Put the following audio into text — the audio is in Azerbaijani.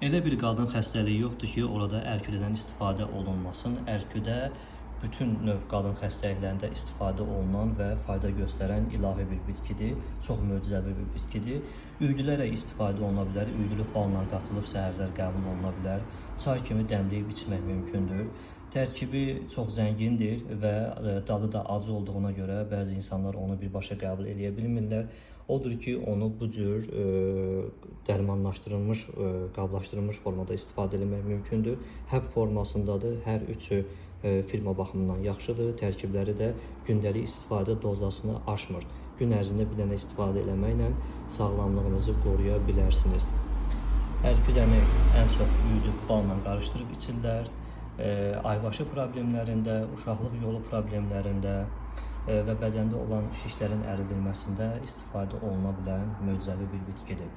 Elə bir qadın xəstəliyi yoxdur ki, orada ərküdədən istifadə olunmasın. Ərküdə bütün növ qadın xəstəliklərində istifadə olunan və fayda göstərən ilahi bir bitkidir. Çox möcüzəvi bir bitkidir. Üydülərək istifadə oluna bilər. Üydülü balla qatılıb səhərlər qəbul oluna bilər. Çay kimi dəmləyib içmək mümkündür. Tərkibi çox zəngindir və dadı da acı olduğuna görə bəzi insanlar onu birbaşa qəbul edə bilmirlər. Odur ki, onu bu cür dərmanlaşdırılmış, qablaşdırılmış formada istifadə etmək mümkündür. Həb formasındadır. Hər üçü firma baxımından yaxşıdır. Tərkibləri də gündəlik istifadə dozasını aşmır. Gün ərzində bir dənə istifadə etməklə sağlamlığınızı qoruya bilərsiniz. Ərküdəni ən çox üyüdüb balla qarışdırıb içirlər. Aybaşı problemlərində, uşaqlıq yolu problemlərində və bədəndə olan şişlərin əridilməsində istifadə oluna bilən möcüzəvi bir bitkidir.